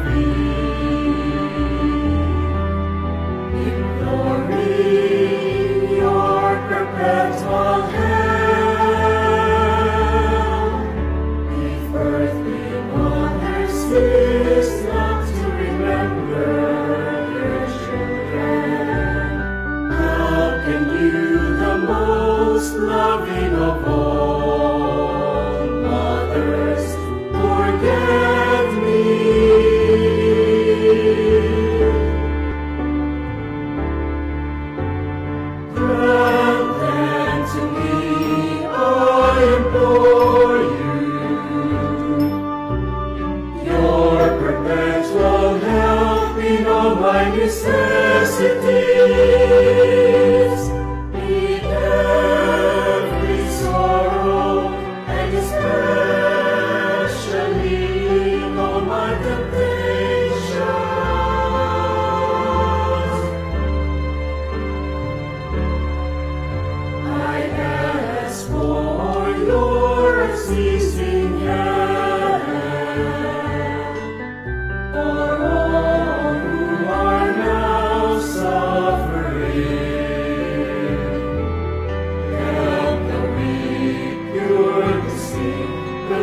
feet, ignoring your perpetual hell. If earthly mothers cease not to remember their children, how can you, the most loving of all mothers, forget me? Grant then to me, I implore you, your perpetual help in all my necessities. Meet every sorrow, and especially in all my temptations. I ask for your unceasing help for all who are now suffering. Help the weak, cure the sick, the